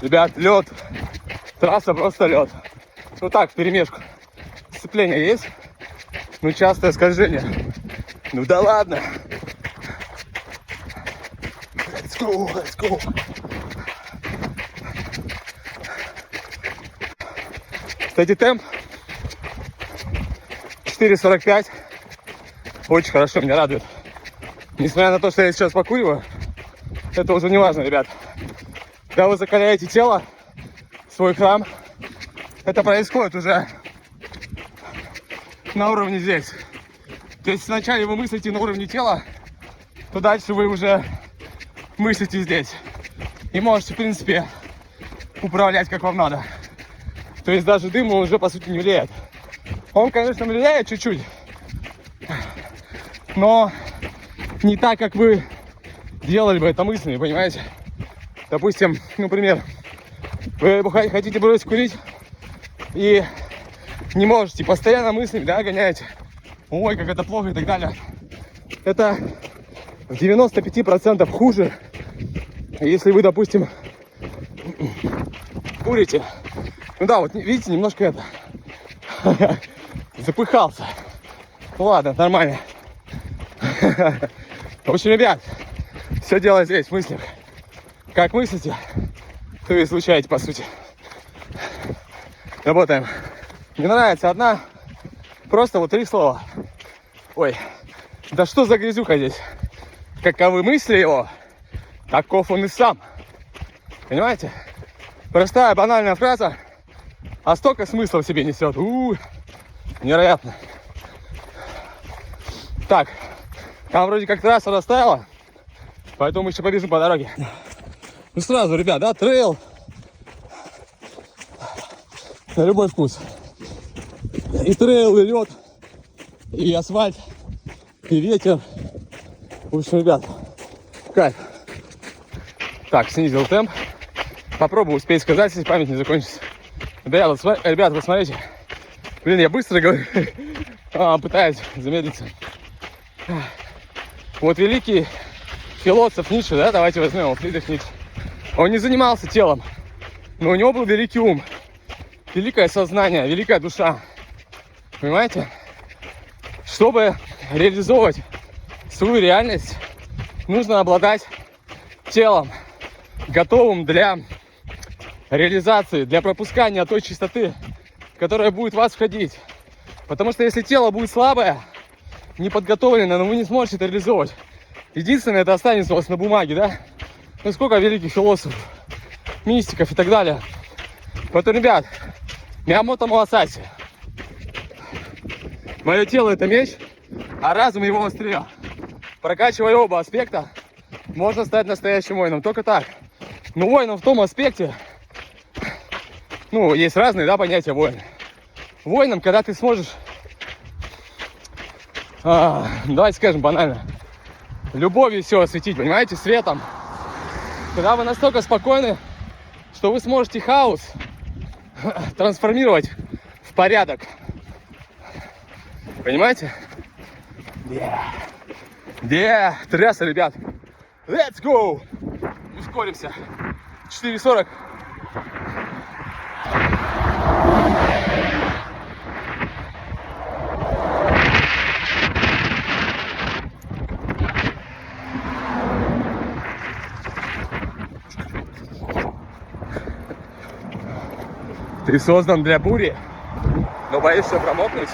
Ребят, лед. Трасса просто лед. Ну так, вперемешку. Сцепление есть, ну частое скольжение. Ну да ладно. Let's go, let's go. Кстати, темп 4:45. Очень хорошо, меня радует. Несмотря на то, что я сейчас покуриваю, это уже не важно, ребят. Когда вы закаляете тело, свой храм, это происходит уже на уровне здесь. То есть вначале вы мыслите на уровне тела, то дальше вы уже мыслите здесь. И можете, в принципе, управлять как вам надо. То есть даже дым уже, по сути, не влияет. Он, конечно, влияет чуть-чуть, но не так, как вы делали бы это мыслями, понимаете? Допустим, например, вы хотите бросить курить и не можете, постоянно мыслями, да, гоняете. Ой, как это плохо и так далее. Это в 95% хуже, если вы, допустим, курите. Ну да, вот видите, немножко это запыхался. Ну ладно, нормально. В общем, ребят, все дело здесь, в мыслях. Как мыслите, то и случаете, по сути. Работаем. Мне нравится одна, просто вот 3 слова. Ой, да что за грязюка здесь? Каковы мысли его, таков он и сам. Понимаете? Простая, банальная фраза, а столько смысла в себе несет. Невероятно. Так, там вроде как трасса растаяла, поэтому мы еще побежим по дороге. Ну сразу, ребят, да, трейл на любой вкус. И трейл, и лед, и асфальт, и ветер. В общем, ребят, кайф. Так, снизил темп. Попробую успеть сказать, если память не закончится. Ребят, вы смотрите. Блин, я быстро говорю, пытаюсь замедлиться. Вот великий философ Ницше, да, давайте возьмем его, Фридрих Ницше. Он не занимался телом, но у него был великий ум, великое сознание, великая душа. Понимаете? Чтобы реализовывать свою реальность, нужно обладать телом, готовым для реализации, для пропускания той частоты, которая будет в вас входить. Потому что если тело будет слабое, неподготовленное, но вы не сможете это реализовать. Единственное, это останется у вас на бумаге, да? Ну сколько великих философов, мистиков и так далее. Поэтому, ребят, Миямото Муасаси. Мое тело это меч, а разум его острие. Прокачивая оба аспекта, можно стать настоящим воином. Только так. Но воином в том аспекте, ну, есть разные, да, понятия воина. Воином, когда ты сможешь, давайте скажем банально, любовью все осветить, понимаете, светом. Когда вы настолько спокойны, что вы сможете хаос трансформировать в порядок. Понимаете? Трасса, ребят. Let's go! Ускоримся. 4:40. Ты создан для бури, но боишься промокнуть?